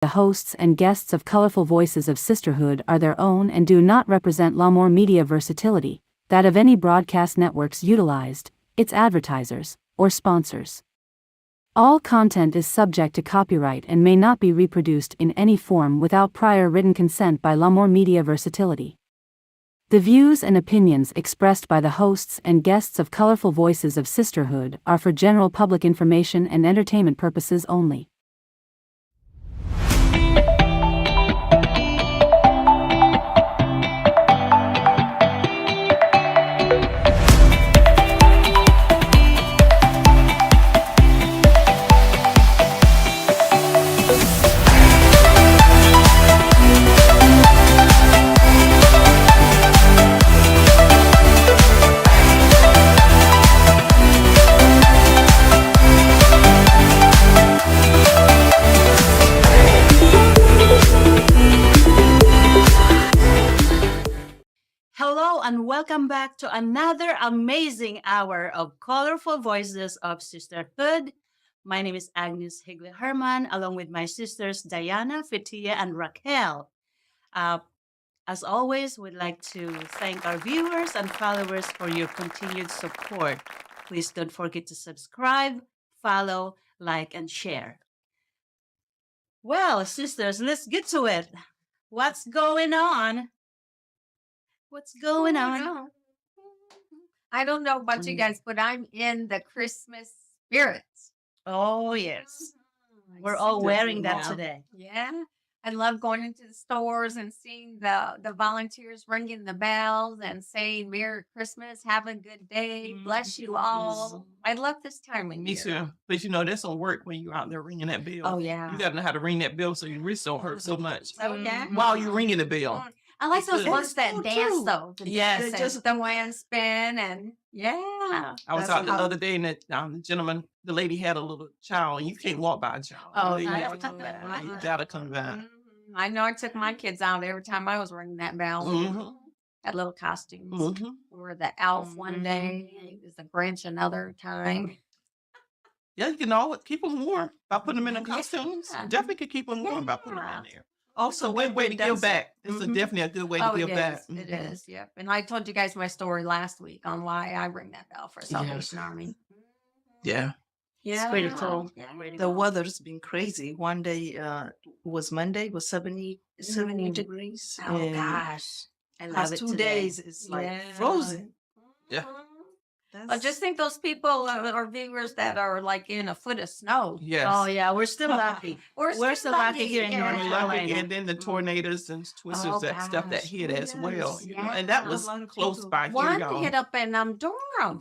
The hosts and guests of Colorful Voices of Sisterhood are their own and do not represent L'Amour media versatility, that of any broadcast networks utilized, its advertisers, or sponsors. All content is subject to copyright and may not be reproduced in any form without prior written consent by L'Amour media versatility. The views and opinions expressed by the hosts and guests of Colorful Voices of Sisterhood are for general public information and entertainment purposes only. Hello and welcome back to another amazing hour of Colorful Voices of Sisterhood. My name is Agnes Higley Herman, along with my sisters Diana, Fitia, and Raquel. As always, we'd like to thank our viewers and followers for your continued support. Please don't forget to subscribe, follow, like, and share. Well, sisters, let's get to it. What's going on? What's going on? I don't know about you guys, but I'm in the Christmas spirit. Oh, yes. I We're see all that wearing that now. today. Yeah. I love going into the stores and seeing the volunteers ringing the bells and saying Merry Christmas, have a good day, bless you all. I love this time of Me year. too. But you know, that's don't work when you're out there ringing that bell. Oh, yeah. You gotta know how to ring that bell so your wrist don't hurt so much. Oh, yeah. While you're ringing the bell. I like It's those good. ones that Oh, dance true. though. Yes. Dance, just the hand spin and yeah. I was That's out the how- other day and the gentleman, the lady had a little child, and you can't walk by a child. Oh, you yeah. have to come back. You gotta come back. Mhm. I know I took my kids out every time I was ringing that bell. Mhm. Had little costumes. Mhm. We were the elf one day, he was the Grinch another time. Yeah, you can always keep them warm by putting them in the costumes. Yeah. Definitely could keep them warm by putting them in Yeah. there. Also, a good way to give back. It's Mhm. definitely a good way to Oh, give it back. is. It Mhm. is. Yep. And I told you guys my story last week on why I ring that bell for Salvation Army. Yeah. Yeah. pretty cool. Yeah. Pretty The cool. weather's been crazy. One day was Monday, was 70 Mm. degrees. Oh and gosh. I love past it 2 today. days it's like Yeah. frozen. Yeah. But just think those people or viewers that are like in a foot of snow. Yes. Oh, yeah, we're still lucky. We're still lucky here in yeah. North We're Carolina. lucky, and then the tornadoes and twisters, Oh, that stuff that gosh. hit as well. Yes. You know, and that Yeah. was A lot of close people- by here, One y'all. hit up in Durham.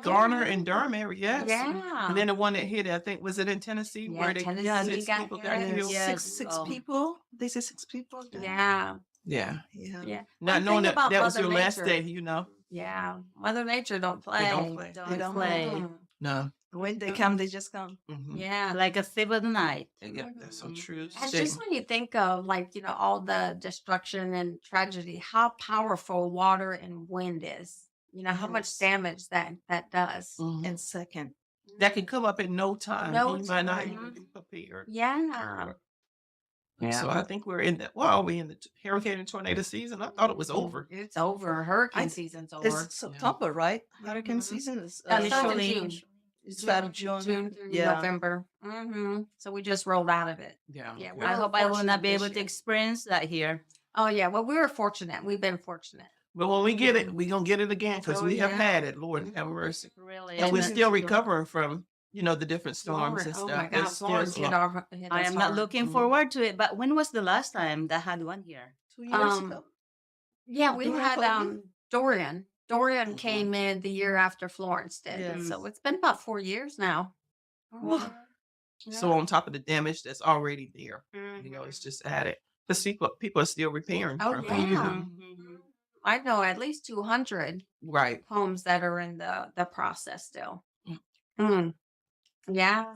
Garner and Durham area, yes. Yeah. And then the one that hit, I think, was it in Tennessee? Yeah, where they Tennessee six got people got hit. killed? Yes. six Oh. people. They say 6 people. Yeah. Yeah. Yeah. Yeah. Not One knowing thing that about that was Mother your last Nature- day, you know. Yeah. Mother Nature don't play. They don't play. Don't They don't play. Mm. No. When they come, they just come. Mhm. Yeah. Like a thief of the night. Yeah, that's so Mhm. true. And just Statement. when you think of like, all the destruction and tragedy, how powerful water and wind is. How much Yes. damage that does. Mhm. And second, That can come up in no time. No You might not time. even be prepared. Yeah. So I think we're in the are we in the hurricane and tornado season? I thought it was over. It's over. Hurricane I- season's over. it's September, right? Hurricane Mhm. season is Yeah, it starts in Initially- June. it started June. June through Yeah. November. So we just rolled out of it. Yeah. Yeah, I hope I will not be able to experience. experience that here. Oh yeah, well we were fortunate. We've been fortunate. But when we get it, we're gonna get it again because Oh, we have yeah. had it. Lord have mercy. Really. And we're And still recovering from, the different storms and Oh stuff. my God, It's still Florence hit I us am not hard. looking Mhm. forward to it. But when was the last time that had one here? 2 years Um, ago. Yeah, we Dorian had Cody? Dorian. Dorian Mhm. came in the year after Florence did. Yes. So it's been about 4 years now. So on top of the damage that's already there, Mhm. it's just added. Because people are still repairing. Oh, from it. yeah. Mhm. I know at least 200 Right. homes that are in the process still. Mm. Mm. Yeah.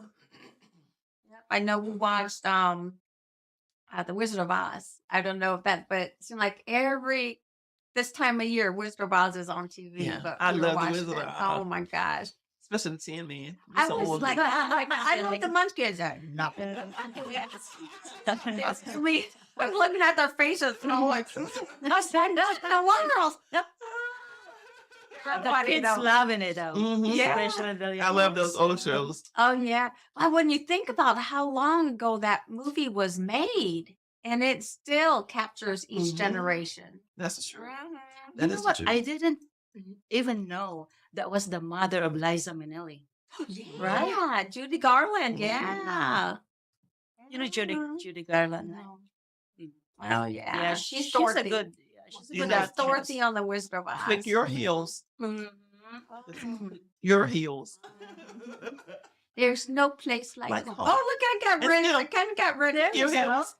Yep. I know we watched The Wizard of Oz. I don't know if that, but it seemed like this time of year, Wizard of Oz is on TV. Yeah, but I we were love The watching Wizard of it. Oz. Oh my gosh. especially the Tin Man. I He's so was old. like, I know the Munchkins are nothing. We I'm looking at their faces and I'm like, what's that in the world? The kids loving it though. Mhm. Yeah. Especially the I love those old shows. Oh yeah. Well, when you think about how long ago that movie was made, and it still captures each Mhm. generation. That's true. Mhm. That You know is the what? truth. I didn't even know that was the mother of Liza Minnelli. Right? Yeah, Judy Garland. Yeah. Yeah. You know Mhm. Judy Garland. Right? No. Mm. Oh yeah. Yeah, she's a Dorothy. good. Yeah, she's a You good know, actress. Dorothy on the Wizard of Oz. Click your heels. Mhm. Your heels. There's no place like, Like home. home. Oh, look, I got And rid. still- I kind of got rid of Your it. heels.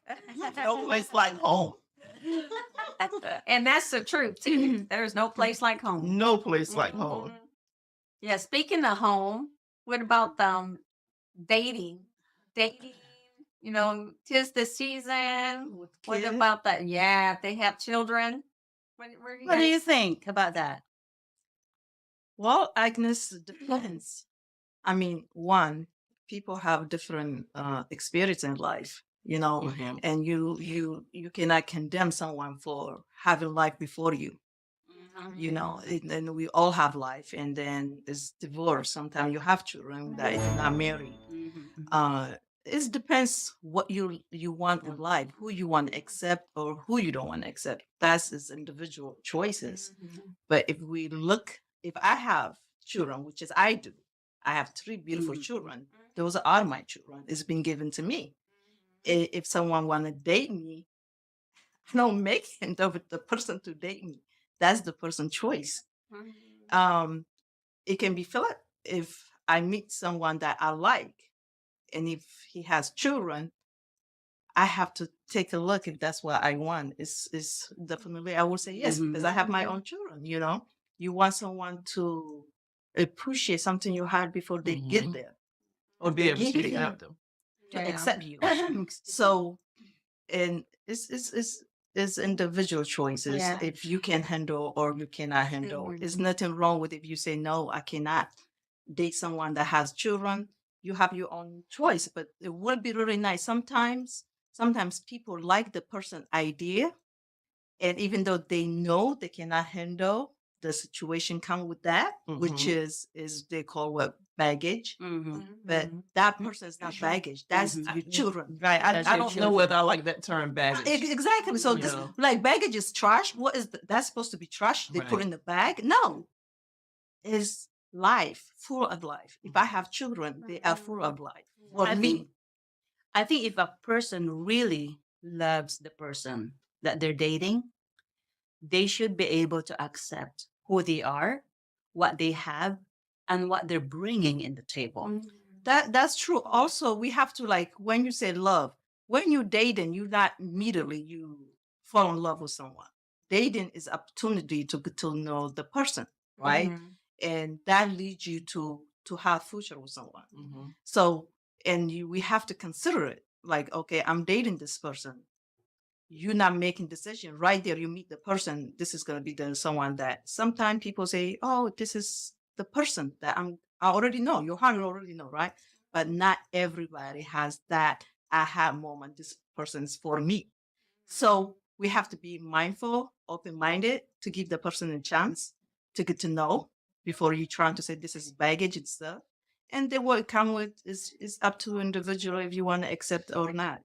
No place like home. And that's the truth too. There's no place like home. No place like home. Mhm. Yeah. Speaking of home, what about dating? Dating. You know, 'tis the season. With What kids. about that? Yeah, if they have children. What What do you think about that? Well, Agnes, depends. I mean, one, people have different experience in life, you know, Mhm. and you cannot condemn someone for having life before you. You know, and we all have life, and then there's divorce. Sometimes you have children that you're not married. It depends what you want in life, who you want to accept or who you don't want to accept. That's his individual choices. But if I have children, which is I do, I have 3 beautiful children. Those are my children. It's been given to me. If someone want to date me, I don't make him the person to date me. That's the person's choice. It can be Philip if I meet someone that I like, and if he has children, I have to take a look if that's what I want. It's definitely I would say yes because I have my own children. You know, you want someone to appreciate something you had before they get there Or be able to get accept them. to Yeah. accept you. So, and it's individual choices. Yeah. If you can handle or you cannot handle, there's nothing wrong with if you say no, I cannot date someone that has children. You have your own choice, but it would be really nice. Sometimes people like the person idea, and even though they know they cannot handle the situation, come with that, which is they call what baggage. But that person is not baggage. That's your children. Right. That's I your don't know children. whether I like that term baggage. Exactly. So this Yeah. like baggage is trash. What is that's supposed to be trash? They put Right. in the bag? No, it's life, full of life. If I have children, they are full of life. For me, I think if a person really loves the person that they're dating, they should be able to accept who they are, what they have, and what they're bringing in the table. that's true. Also, we have to like when you say love, when you're dating, you not immediately you fall in love with someone. Dating is opportunity to get to know the person, right? And that leads you to have future with someone. So and we have to consider it like, okay, I'm dating this person. You're not making decision right there. You meet the person. This is going to be the someone that sometimes people say, oh, this is the person that I already know. Your heart already know, right? But not everybody has that aha moment. This person's for me. So we have to be mindful, open-minded to give the person a chance to get to know before you trying to say this is baggage and stuff. And then what it come with is up to individual if you want to accept or not.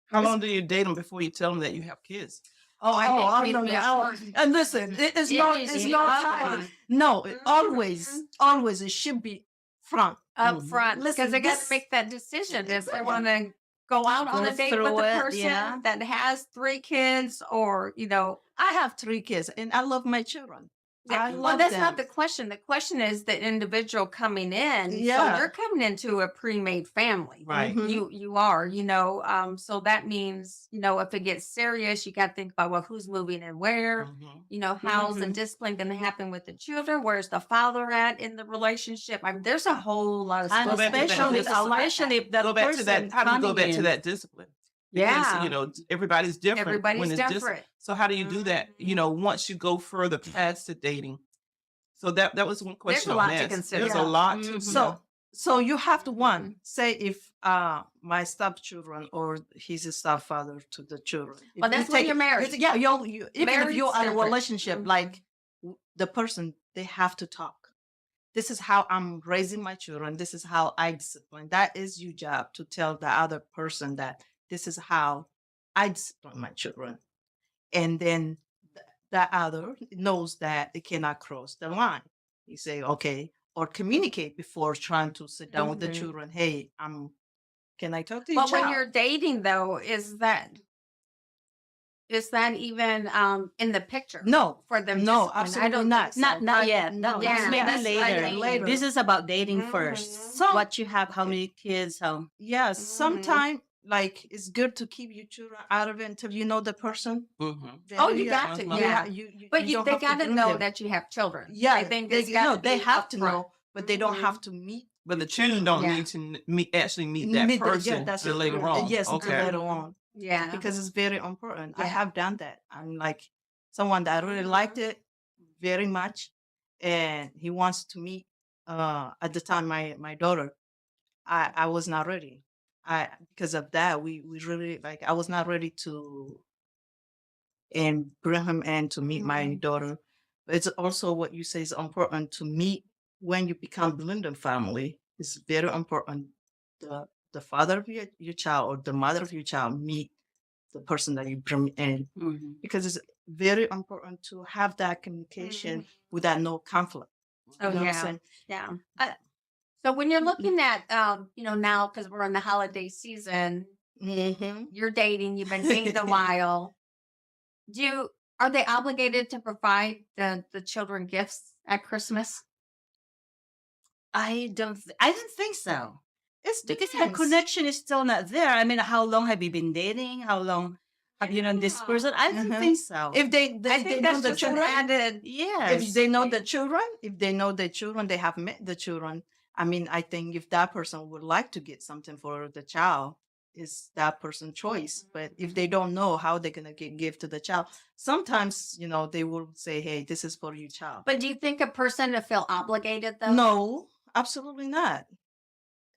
How long do you date them before you tell them that you have kids? I know that. And listen, it's not time. No, always it should be front. Up front, Listen, because they got to this- make that decision if they want to go out on Go a date with through the it, person yeah. that has 3 kids, or I have 3 kids and I love my children. I well, love that's them. not the question. The question is the individual coming in. Yeah. So you're coming into a pre-made family. Right. Mhm. You are, so that means, if it gets serious, you got to think about, well, who's moving and where, how's the discipline going to happen with the children? Where's the father at in the relationship? I mean, there's a whole lot of And stuff. back to that. especially if that Go back to that. person How do you go coming back to in- that discipline? Because, Yeah. everybody's different. Everybody's when it's different. So how do you do that? Once you go further past the dating. So that was one question a on lot to that. consider. There's Yeah. a lot. Mhm. So you have to Mhm. one say if my stepchildren or he's a stepfather to the children. If Well, you that's when take- you're married. Yeah, you even if Married's you're in a different. relationship, Mhm. like the person, they have to talk. This is how I'm raising my children. This is how I discipline. That is your job to tell the other person that this is how I discipline my children. And then the other knows that they cannot cross the line. You say, okay, or communicate before trying to sit down with the Mhm. children. Hey, can I talk to your But when child? you're dating, though, is that even in the picture? No, for them. no, discipline? I absolutely don't not. think so. Not yet. No, Yeah, this may be that's later. what I mean. Later. This is about dating first. Mhm. So- What you have, how many kids, how. Yes, Mhm. sometimes like it's good to keep your children out of it until you know the person. Mhm. Oh, you Very, got to, Uh-huh. yeah. But don't they have to got to bring know them. that you have children. Yeah, I think they, it's gotta they be have to upfront. know, but they don't Mhm. have to meet. But the children don't Yeah. need to actually meet that meet the- person that's till it. later on. Yes, until Okay. later on. Yeah. Because it's very important. I Yeah. have done that. I'm like someone that I really liked it very much, and he wants to meet. At the time, my daughter, I was not ready. Because of that, we really like I was not ready to and bring him in to meet my Mhm. daughter. But it's also what you say is important to meet when you become blended family. It's very important. The father of your child or the mother of your child meet the person that you bring in Mhm. because it's very important to have that communication without no conflict. Oh, You know what I'm yeah. saying? Yeah. So when you're looking at, now, because we're in the holiday season, Mm-hmm. you're dating, you've been dating a while. Are they obligated to provide the children gifts at Christmas? I don't think so. It's Because the depends. connection is still not there. I mean, how long have you been dating? How long have you known this Yeah. person? I don't Uh-huh. think so. If they I they think know that's the just an children, added. yes. if they know the children, if they know the children, they have met the children. I mean, I think if that person would like to get something for the child, it's that person's choice. But if they don't know how they're gonna give to the child, sometimes they will say, "Hey, this is for your child." But do you think a person to feel obligated though? No, absolutely not.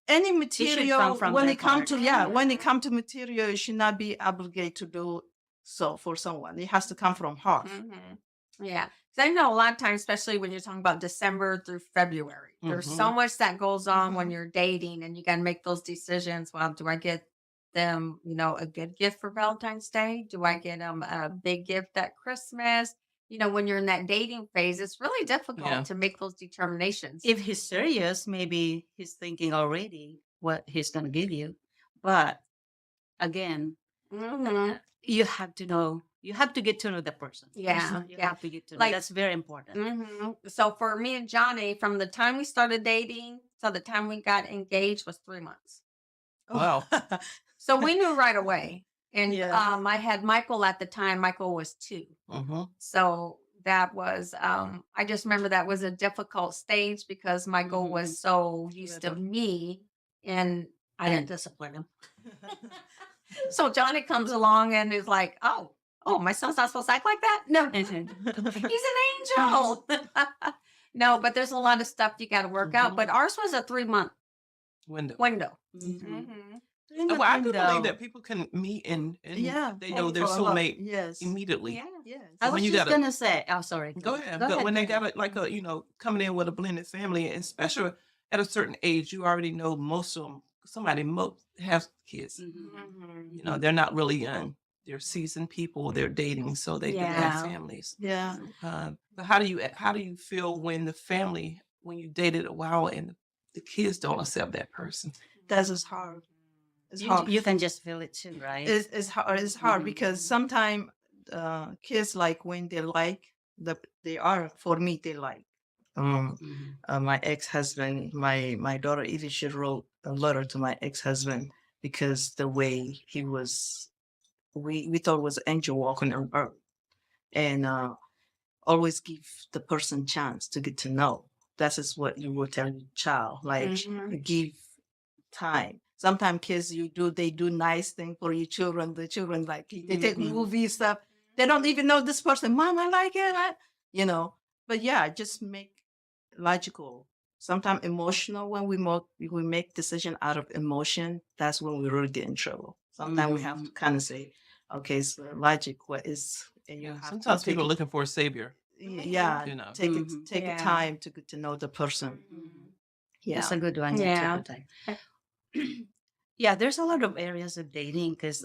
Any should material come from when their it come heart. to when it come to material, it should not be obligated to do so for someone. It has to come from heart. Mhm. Yeah. 'Cause I know a lot of times, especially when you're talking about December through February, there's so much that goes on when you're dating and you got to make those decisions. Well, do I get them, a good gift for Valentine's Day? Do I get them a big gift at Christmas? When you're in that dating phase, it's really difficult Yeah. to make those determinations. If he's serious, maybe he's thinking already what he's going to give you. But again, Mhm. you have to know, you have to get to know the person. Yeah, You yeah. have to get to know. Like- That's very important. So for me and Johnny, from the time we started dating to the time we got engaged was 3 months. Wow. So we knew right away. And Yeah. I had Michael at the time. Michael was 2. Mhm. So that was, I just remember that was a difficult stage because Michael was so used to Little. me and I didn't discipline him. so Johnny comes along and is like, oh, my son's not supposed to act like that? No, he's an angel. No, but there's a lot of stuff you got to work out. But ours was a 3-month Window. window. Mhm. Well, I do believe that people can meet and Yeah, they know their fall in love. soulmate Yes. immediately. Yeah. Yes. I When was you just gotta- going to say, oh, sorry. Go ahead. Go But when they go got coming in with a blended family, and especially at a certain age, you already know most of them. Somebody has kids. Mhm. They're not really young. They're seasoned people. They're dating, so they do have Yeah. families. Yeah. But how do you feel when when you dated a while and the kids don't accept that person? That is hard. It's You, hard. you can just feel it too, right? It's hard. It's hard Mhm. because sometimes kids like when they like they are for me they like. Mhm. My ex-husband, my daughter even she wrote a letter to my ex-husband because the way he was, we thought was an angel walking on earth, and always give the person chance to get to know. That is what you will tell your child, like give time. Sometimes kids they do nice thing for your children. The children like they take Mhm. movie stuff. They don't even know this person. Mom, I like it. But yeah, just make logical, sometimes emotional. When we make decision out of emotion, that's when we really get in trouble. Sometimes we have to kind of say, okay, so logic, what is, and you Yeah, have to sometimes take people are it, looking for a savior, yeah, you know. take it, Mhm. take Yeah. time to get to know the person. That's Yeah. a good one. Yeah, Yeah. take your time. Yeah, there's a lot of areas of dating because,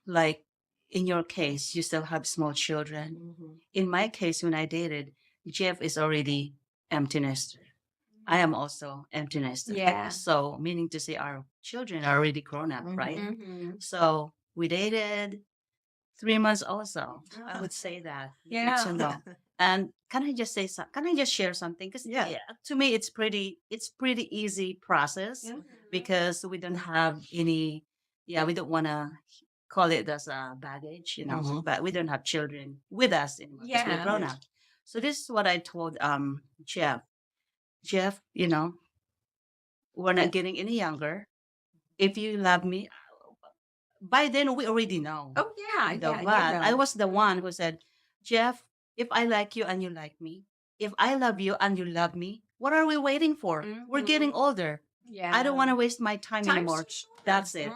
like in your case, you still have small children. Mhm. In my case, when I dated, Jeff is already empty nester. I am also empty nester. Yeah. So, meaning to say, our children are already grown up, right? Mhm. So we dated 3 months also. I Ah. would say that. Yeah. To know. And can I just say something? Can I just share something? Because Yeah. to me, it's pretty easy process Mhm. because we don't have any. Yeah, we don't want to call it as a baggage, Mhm. but we don't have children with us anymore because we're Yeah. grown up. So this is what I told Jeff. Jeff, we're not getting any younger. If you love me, by then we already know. Oh yeah, yeah. You But I know. was the one who said, Jeff, if I like you and you like me, if I love you and you love me, what are we waiting for? We're getting Mhm. older. Yeah. I don't want to waste my time Time's anymore. too short. That's it.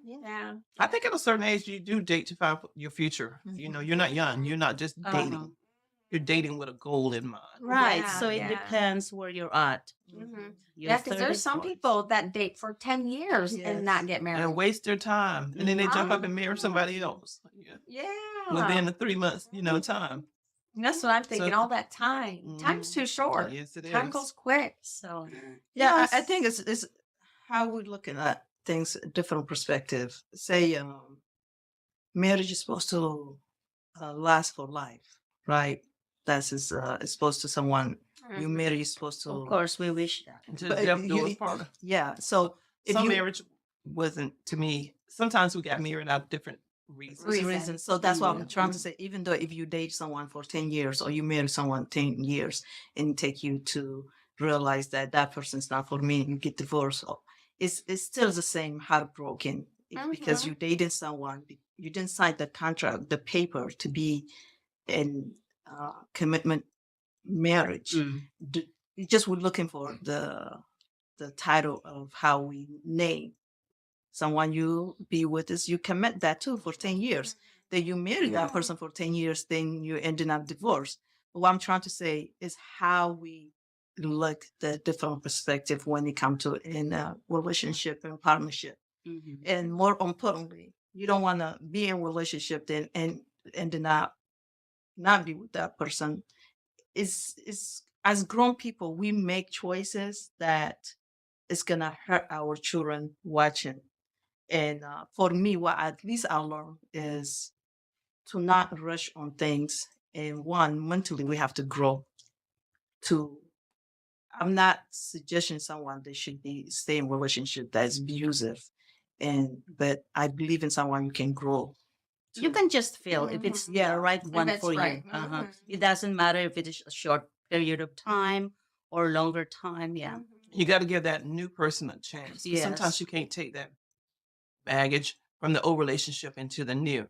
Yeah. I think at a certain age, you do date to find your future. You know, you're not young. You're not just dating. Uh-huh. You're dating with a goal in mind. Right. Yeah, So it yeah. depends where you're at. Mhm. You're Yeah, because there's 30s, some 40s. people that date for 10 years and not Yes. get married. And waste their time. And then they jump up and marry somebody else. Yeah. Yeah. Within the 3 months, time. That's what I'm thinking. So- All that time. Time's Mhm. too short. Yes, it Time is. goes quick. So Yeah, I yes. think it's how we're looking at things, different perspective. Say, marriage is supposed to last for life, right? That's it's supposed to someone you Mhm. marry. You're supposed to, Of course, we wish that. Until but death do us part. yeah. So if Some you marriage wasn't to me. Sometimes we got married out of different reasons. reason, so that's what I'm trying to Mhm. say. Even though if you date someone for 10 years or you marry someone 10 years, and it take you to realize that that person's not for me, and you get divorced, it's still the same heartbroken. It's because Mhm. you dated someone, you didn't sign the contract, the paper to be in commitment marriage. Mm. You just were looking for the title of how we name someone you be with us. You commit that too for 10 years. Then you marry that person for 10 years, then you ending up divorced. But what I'm trying to say is how we look the different perspective when it comes to in a relationship and partnership. Mhm. And more importantly, you don't want to be in a relationship then and then not be with that person. Is as grown people, we make choices that is gonna hurt our children watching. And for me, what at least I learned is to not rush on things. And one, mentally, we have to grow. To I'm not suggesting someone they should be stay in relationship that's abusive, but I believe in someone you can grow. You to. can just feel if it's Yeah. the right one it's for right. you. Uh-huh. Mhm. It doesn't matter if it is a short period of time or longer time. Yeah. You got to give that new person a chance. 'Cause sometimes Yes. you can't take that baggage from the old relationship into the new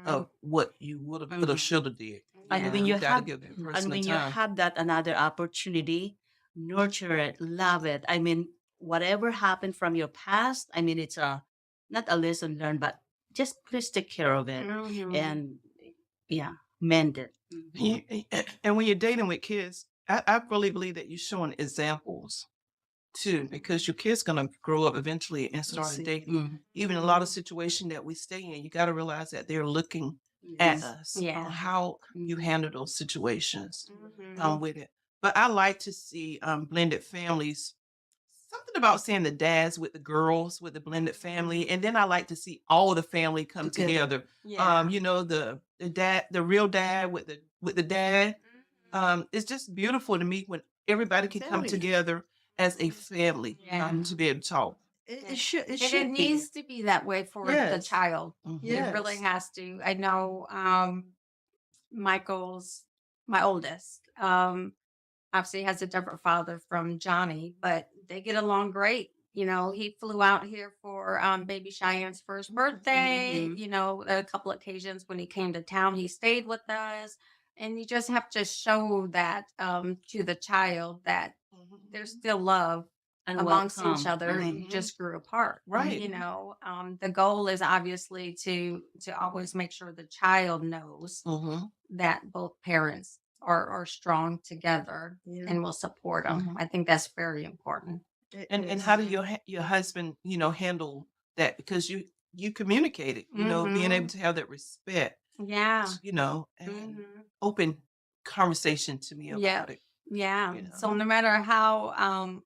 of what you would have, could have, Mhm. should have did. And Yeah. when you got to have give that and person a when you time. have that another opportunity, nurture it, love it. I mean, whatever happened from your past, I mean, it's not a lesson learned, but just please take care of it Mhm. and yeah, mend it. And when you're dating with kids, I really believe that you're showing examples too, because your kid's gonna grow up eventually and start see. dating. Mhm. Even a lot of situations that we stay in, you got to realize that they're looking at Yes. us Yeah. on how you handle those situations Mhm. with it. But I like to see blended families. Something about seeing the dads with the girls with the blended family, and then I like to see all the family come together. Yeah. The dad, the real dad with the dad. It's just beautiful to me when everybody can come Family. together as a family Yeah. to be able to talk. It should. It And should it needs to be that way for the Yes. child. Mhm. It really Yes. has to. I know Michael's my oldest. Obviously has a different father from Johnny, but they get along great. He flew out here for baby Cheyenne's first birthday. Mhm. A couple occasions when he came to town, he stayed with us. And you just have to show that to the child that there's still love And amongst each welcome. other. You Mhm. just grew apart. Right. You know, the goal is obviously to always make sure the child knows Mhm. that both parents are strong together Yeah. and will support them. Mhm. I think that's very important. It And is. how do your husband, handle that? Because you communicated, being able to have that respect, Yeah. and Mhm. open conversation to me Yeah. about it. Yeah. You know. So no matter how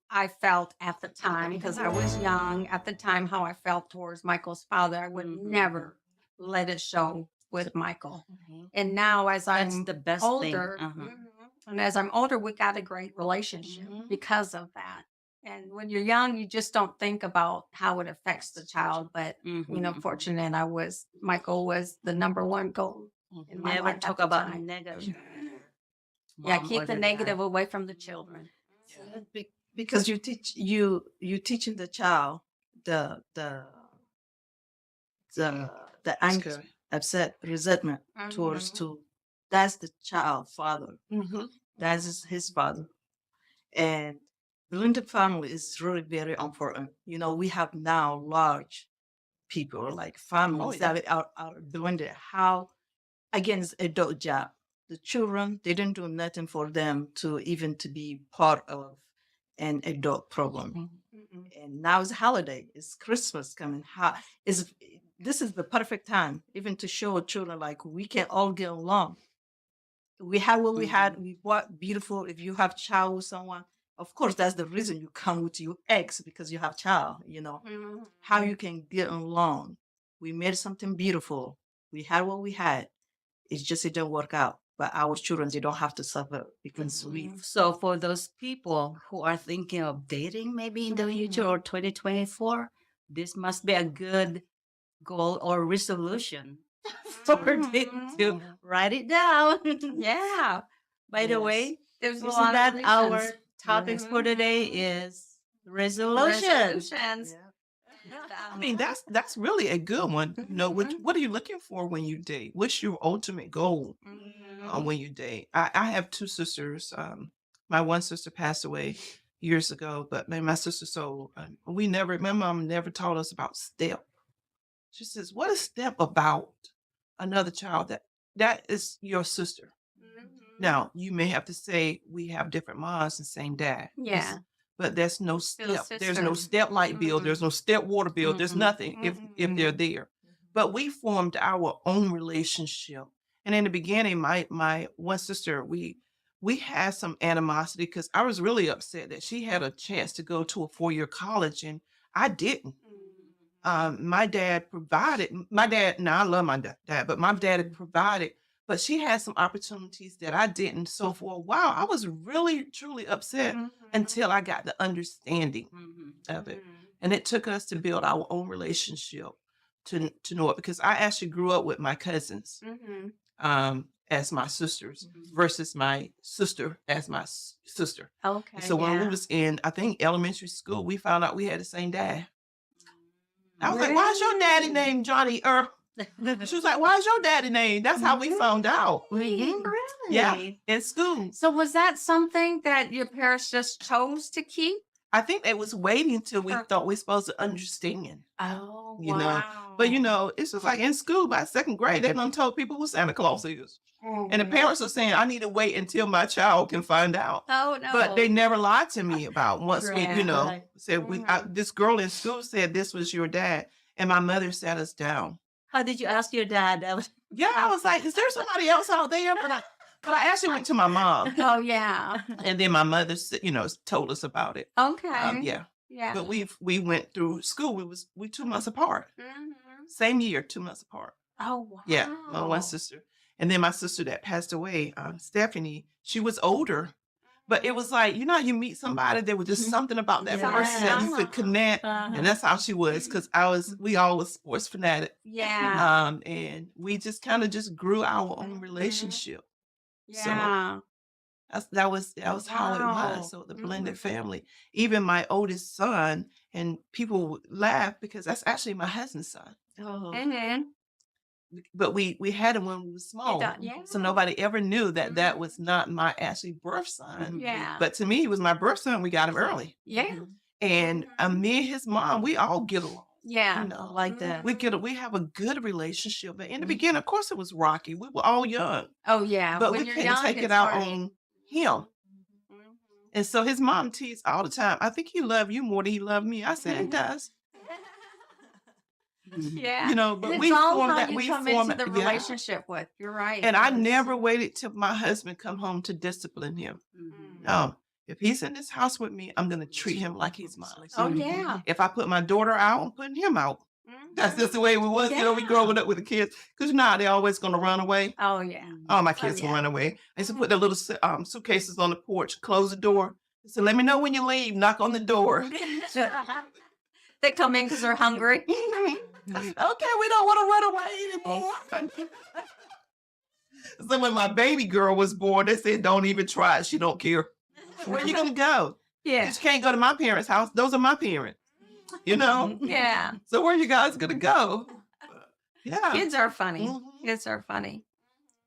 I felt at the time, because I was young at the time, how I felt towards Michael's father, I would Mhm. never let it show with Michael. Mhm. And now, as That's I'm the best older, thing. and as I'm older, we got a great relationship Mhm. because of that. And when you're young, you just don't think about how it affects the child. But Mhm. fortunate, Michael was the number one goal in my Never life talk at the about time. negative. Yeah, Mom keep or the dad. negative away from the children. Because you teaching the child the the the That's anger, good. upset, resentment towards Mhm. to that's the child father. Mhm. That is his father. And blended family is really very important. We have now large people like families yeah. that are blended. How again it's adult job. The children they didn't do nothing for them to even to be part of an adult problem. Mm-mm. And now it's holiday, it's Christmas coming. How is this is the perfect time even to show children like we can all get along. We had what we had, we bought beautiful. If you have child with someone, of course that's the reason you come with your ex because you have child. Mhm. How you can get along. We made something beautiful. We had what we had. It's just it didn't work out. But our children, they don't have to suffer because we. So for those people who are thinking of dating maybe in the future or 2024, this must be a good goal or resolution for them to Mhm. write it down. Yeah, By the Yes. way, there's a isn't lot that of our reasons. topics for today is resolutions. Resolutions. Yeah. I mean, that's really a good one. What are you looking for when you date? What's your ultimate goal Mhm. when you date? I have two sisters. My one sister passed away years ago, but my sister, so my mom never taught us about step. She says, "What is step about another child that is your sister?" Mhm. Now, you may have to say we have different moms and same dad. Yeah. But there's no Still step. There's no sister. step light bill. There's no step water bill. There's nothing if they're there. But we formed our own relationship. And in the beginning, my one sister, we had some animosity because I was really upset that she had a chance to go to a 4-year college and I didn't. My dad provided. My dad. Now I love my dad, but my dad had provided. But she had some opportunities that I didn't. So for a while, I was really truly upset until I got the understanding of it, and it took us to build our own relationship to know it. Because I actually grew up with my cousins as my sisters versus my sister as my sister. Okay. And so when we yeah. was in, I think elementary school, we found out we had the same dad. I was like, "Why is your daddy named Johnny Earl?" She was like, "Why is your daddy named?" That's how we found out. Really? Yeah, in school. So was that something that your parents just chose to keep? I think they was waiting until we thought we supposed to understand. Oh, You know, but it's just like in school by second grade, they done told people who Santa Claus is, and the parents are saying, "I need to wait until my child can find out." Oh no. But they never lied to me about once we, Right. said this girl in school said this was your dad, and my mother sat us down. How did you ask your dad? That was Yeah, I was like, "Is there somebody else out there?" But I actually went to my mom, Oh yeah. and then my mother, told us about it. Okay. Yeah, Yeah. but we went through school. We 2 months apart, Mhm. same year, 2 months apart. Oh wow. Yeah, my one sister, and then my sister that passed away, Stephanie. She was older, but it was like how you meet somebody there was just something about that person that you could connect, and that's how she was. Because we all was sports fanatic, Yeah. and we just kind of just grew our own relationship. So Yeah. that was how it Wow. was. So the blended family. Even my oldest son, and people would laugh because that's actually my husband's son. Oh, And then but we had him when we were small. Yeah. So nobody ever knew that that was not my actually birth son. Yeah. But to me, it was my birth son. We got him early. Yeah. And me and his mom, we all get along. Yeah. You know, Like that. we have a good relationship. But in the beginning, of course, it was rocky. We were all young, Oh yeah. but When we you're couldn't young, take it it's out hard. on him. And so his mom teased all the time. I think he loved you more than he loved me. I said, he does. Yeah. You know, but And we it's all formed how that. you We come formed into the yeah. relationship with. You're right. And I Yes. never waited till my husband come home to discipline him. No, if he's in this house with me, I'm gonna treat him like he's mine. Oh yeah. If I put my daughter out, I'm putting him out. Mhm. That's just the way we was. You know, we Yeah. growing up with the kids because now they're always gonna run away. Oh yeah. Oh, my kids yeah. will run away. I used to put their little suitcases on the porch, close the door. I said, "Let me know when you leave. Knock on the door." They come in because they're hungry. Okay, we don't want to run away anymore. So when my baby girl was born, they said, "Don't even try it. She don't care." Where you gonna go? Yeah. 'Cause you can't go to my parents' house. Those are my parents. You know. Yeah. So where you guys gonna go? Yeah. Kids are funny. Mhm. Kids are funny.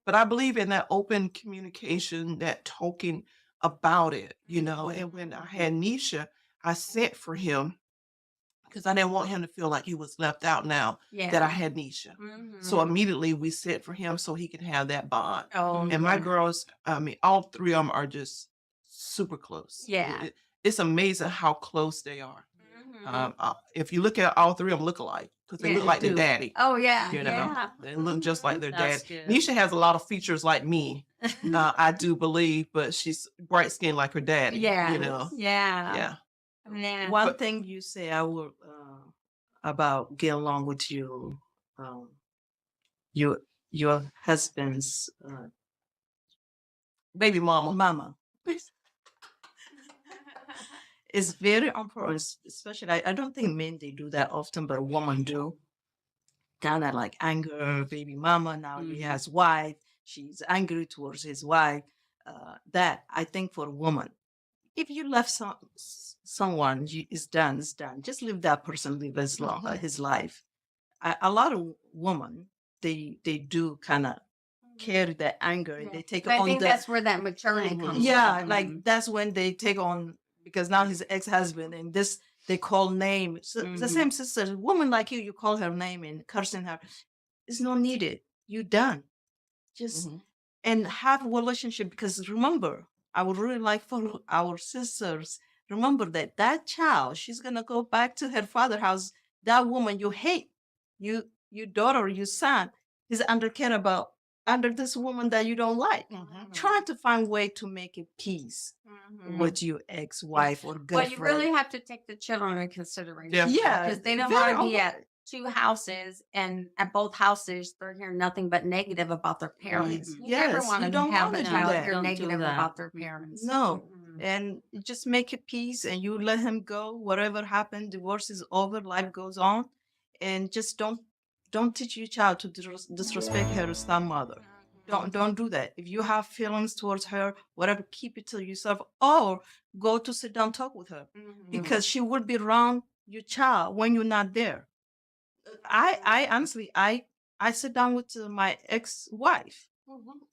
But I believe in that open communication, that talking about it, you know. And when I had Nisha, I sent for him because I didn't want him to feel like he was left out now Yeah. that I had Nisha. Mhm. So immediately we sent for him so he could have that bond. Oh, And my yeah. girls, I mean, all three of them are just super close. Yeah. It's amazing how close they are. Mhm. If you look at all three of them, look alike because they Yeah, look like their do. daddy. Oh yeah. You know, Yeah. they look just like their That's daddy. good. Nisha has a lot of features like me, I do believe, but she's bright skinned like her daddy. Yeah. You know, Yeah. yeah. Yeah. One But- thing you say I will about get along with you, your husband's Baby mama. mama is very important. Especially, I don't think men they do that often, but a woman do. Kind of like anger, baby mama. Now he has wife. She's angry towards his wife. That I think for a woman, if you left someone, it's done. It's done. Just leave that person live his life. A lot of women they do kind of carry that anger. And they take But I on think the that's where that maturity Mhm. comes. yeah, from. like that's when they take on because now he's ex-husband and this they call name. So the Mhm. same sister, woman like you call her name and cursing her. It's not needed. You done. Just Mhm. and have a relationship because remember, I would really like for our sisters, remember that child, she's gonna go back to her father's house. That woman you hate, your daughter, your son is under this woman that you don't like. Mhm. Trying to find way to make a peace Mhm. with your ex-wife or Well, girlfriend. you really have to take the children into consideration. Yeah. Yeah, Because they don't very want to be open. at two houses, and at both houses, they're hearing nothing but negative about their parents. Mhm. You never Yes, want you to don't have wanna a do child that. hear Don't do negative that. about their parents. No. Mhm. And you just make a peace and you let him go. Whatever happened, divorce is over, life goes on. And just don't teach your child to disrespect her stepmother. Don't do that. If you have feelings towards her, whatever, keep it to yourself or go to sit down talk with her Mhm. because she will be around your child when you're not there. I honestly I sit down with my ex-wife.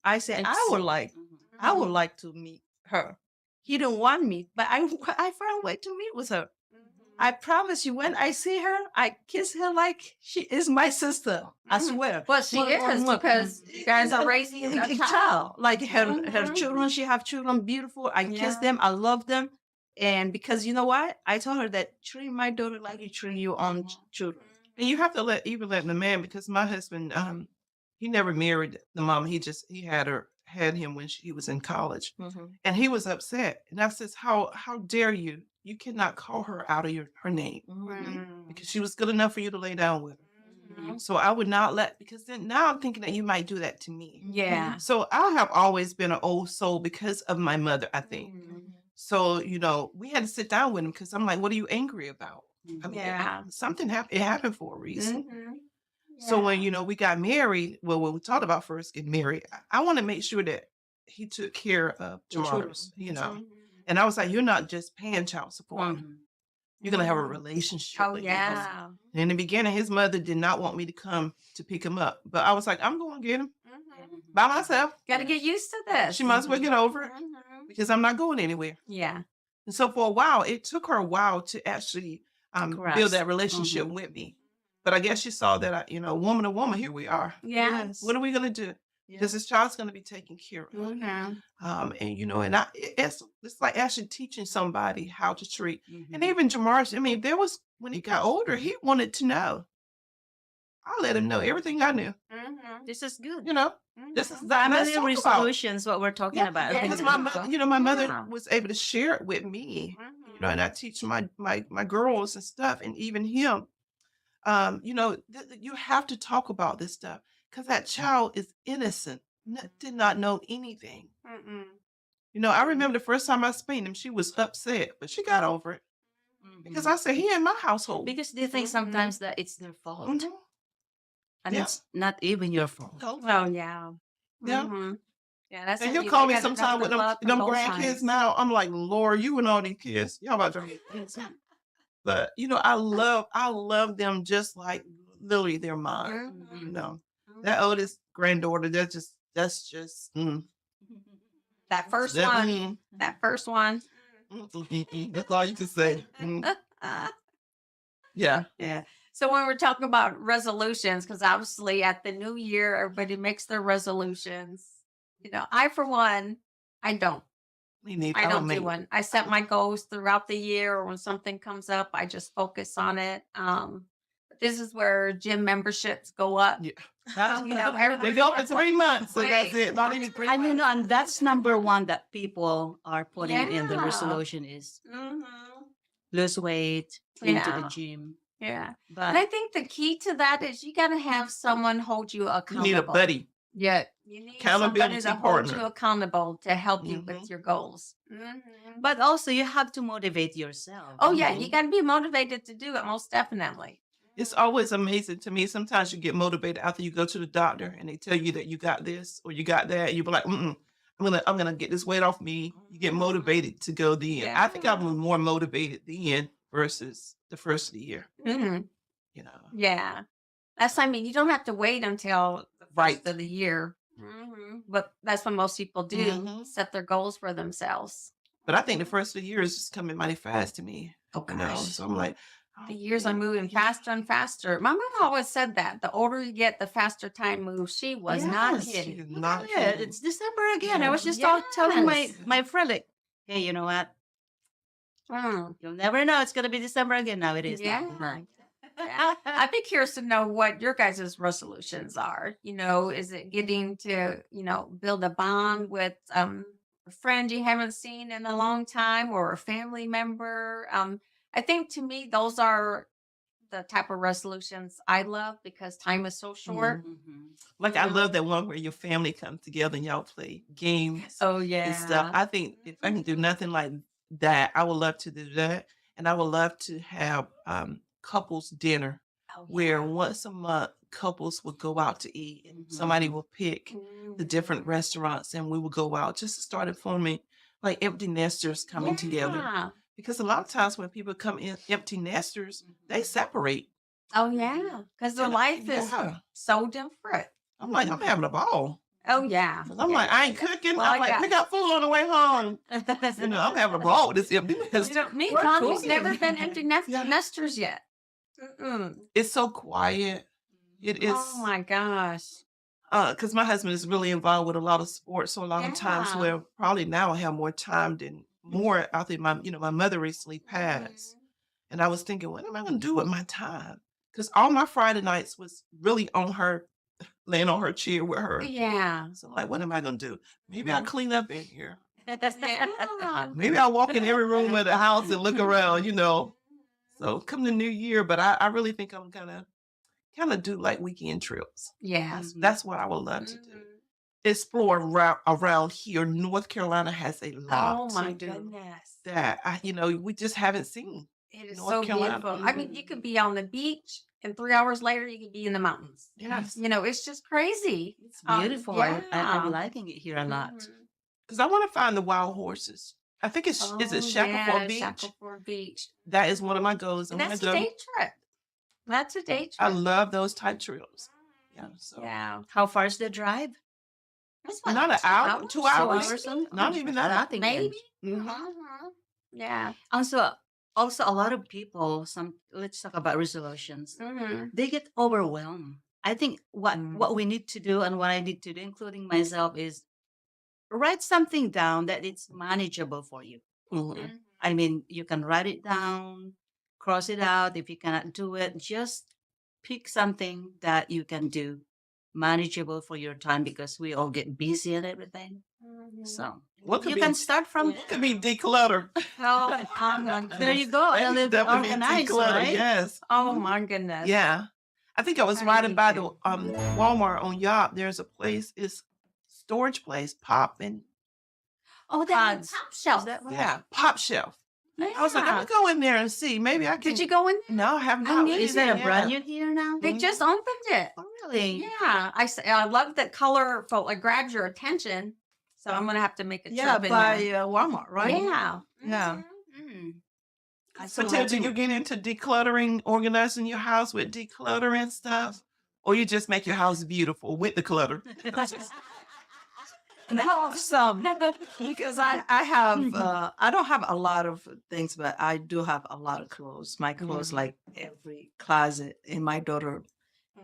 I say I would like to meet her. He didn't want me, but I found a way to meet with her. I promise you, when I see her, I kiss her like she is my sister. I Mhm. swear. Well, she is because you guys are raising a child. Like her Mhm. children, she have children, beautiful. I kiss Yeah. them. I love them. And because you know what? I told her that treat my daughter like you treat your own children. And you have to let the man because my husband, he never married the mom. He had him when he was in college, and he was upset. And I says, how dare you? You cannot call her out of her name Mhm. because she was good enough for you to lay down with her. Mhm. So I would not because then now I'm thinking that you might do that to me. Yeah. So I have always been an old soul because of my mother, I think. Mhm. So, we had to sit down with him because I'm like, what are you angry about? I mean, Yeah. something happened. It happened for a reason. Mhm. So when, Yeah. we got married, well, when we talked about first getting married, I want to make sure that he took care of children. tomorrow's, And I was like, you're not just paying child support. Mhm. You're going to have a relationship Oh with him. yeah. In the beginning, his mother did not want me to come to pick him up. But I was like, I'm going to get him by myself. Got to get used to this. She might as well get over it Mhm. because I'm not going anywhere. Yeah. And so for a while, it took her a while to actually build Grasp. that relationship with me. But I guess she saw that, woman to woman, here we are. Yes. What are we going to do? Because this child's going to be taken care of. Mhm. It's like actually teaching somebody how to treat. Mhm. And even Jamar, I mean, when he got older, he wanted to know. I let him know everything I knew. Mhm. This is good. This is Family let's talk about- resolutions, what we're talking Yeah, about. because my mother was able to share it with me. Mhm. And I teach my girls and stuff, and even him. You have to talk about this stuff because that child is innocent, did not know anything. Mhm. I remember the first time I spanked him, she was upset, but she got over it because I said, he in my household. Because they think sometimes that it's their fault. Mhm. And Yeah. it's not even your fault. Oh yeah. Yeah. Mhm. Yeah, that's And it. he'll You call me gotta sometime know with the love them from both grandkids sides. now. I'm like, Lord, you and all these kids, y'all about to drive me crazy. But I love them just like literally they're mine. Mhm. That oldest granddaughter, that's just That first that, one. That first one. that's all you can say. Yeah. Yeah. So when we're talking about resolutions, because obviously at the new year, everybody makes their resolutions. I for one, I don't. We need I don't do make one. I set my goals throughout the year, or when something comes up, I just focus on it. This is where gym memberships go up. Yeah. Everybody They go for 3 months, so that's it. Not even 3 And months. and that's number one that people are putting in the Yeah. resolution is Mhm. lose weight, into the Yeah. gym. Yeah. But And I think the key to that is you got to have someone hold you You accountable. need a buddy. Yeah. You need Accountability somebody to hold partner. you accountable to help you with Mhm. your goals. but also you have to motivate yourself. Oh, yeah. Mhm. You got to be motivated to do it, most definitely. It's always amazing to me. Sometimes you get motivated after you go to the doctor and they tell you that you got this or you got that. You be like, I'm gonna get this weight off me. You get motivated to go then. I think I was more motivated then versus the first of the year. Mhm. You know. Yeah. You don't have to wait until the Right. first of the year. But that's what most people do, Mhm. set their goals for themselves. But I think the first of the year is just coming mighty fast to me. Oh, You know. gosh. So I'm like, The years are moving faster and faster. My mom always said that. The older you get, the faster time moves. She was not Yes, kidding. she's not Yeah, kidding. it's December again. I Yeah. was just telling Yes. my friend, like, hey, you know what? You'll never know. It's gonna be December again. Now it is. Yeah. Yeah. I'd be curious to know what your guys' resolutions are. Is it getting to, build a bond with a friend you haven't seen in a long time or a family member? I think to me, those are the type of resolutions I love because time is so short. Like I love that one where your family comes together and y'all play games Oh, yeah. and stuff. I think if I can do nothing like that, I would love to do that. And I would love to have couples dinner Oh, where yeah. once a month couples would go out to eat and somebody will pick the different restaurants and we will go out just to start forming like empty nesters coming together. Yeah. Because a lot of times when people come in empty nesters, they separate. Oh, yeah. Because their And life is yeah. so different. I'm like, I'm having a ball. Oh, yeah. 'Cause I'm like, I ain't cooking. Well, I'm like, we got food on the way home. I'm having a ball with this empty nest. Me and We're Tommy's cooking. never been empty Yeah. nesters yet. Mm-mm. It's so quiet. It is. Oh my gosh. Because my husband is really involved with a lot of sports, so a lot of times Yeah. where probably now I have more time than more after my mother recently passed, and I was thinking, what am I going to do with my time? Because all my Friday nights was really on her, laying on her chair with her. Yeah. So like, what am I going to do? Maybe I'll clean up in here. Yeah. Maybe I'll walk in every room of the house and look around, So come the new year, but I really think I'm gonna kind of do like weekend trips. Yeah. That's what I would love to do. Explore around here. North Carolina has a lot Oh my to do goodness. that we just haven't seen. It is North so Carolina. beautiful. I mean, you could be on the beach and 3 hours later you could be in the mountains. Yes, It's just crazy. It's beautiful. I'm Yeah. liking it here a lot. Mhm. because I want to find the wild horses. I think it's is it Oh, Shackleford yeah, Beach? Shackleford Beach. That is one of my goals. And I'm that's gonna a go. day trip. That's a day I trip. love those type trips. Yeah. So Yeah. How far is the drive? That's what, not an 2 hour, hours? 2 2 hours. hours? Not even that. Nothing. then. Maybe. Mhm. Yeah. Also, a lot of people. Let's talk about resolutions. Mm-hmm. They get overwhelmed. I think what we need to do and what I need to do, including myself, is write something down that it's manageable for you. Mhm. I mean, you can write it down, cross it out. If you cannot do it, just pick something that you can do, manageable for your time, because we all get busy and everything. So What could you be can start from what could be declutter? there. You go. That And is live definitely organized, declutter. right? Yes. Oh my goodness. Yeah. I think I was I riding need by to. the Walmart on Yop. There's a place, it's storage place, Pop and Oh, Pods. top Is shelf. that right? yeah, Pop Shelf. I was like, I'm Yeah. gonna go in there and see. Maybe I can. Did you go in? No, I have I not. knew been Is that a yet. brand new here now? They just opened it. Oh, really? Yeah. I love that colorful. It grabs your attention. So I'm gonna have to make a trip Yeah, in by there. Walmart, right? Yeah. Yeah. Mm. So, Tim, do you get into decluttering, organizing your house with decluttering stuff, or you just make your house beautiful with the clutter? No, some because I have I don't have a lot of things, but I do have a lot of clothes. My clothes, like every closet in my daughter,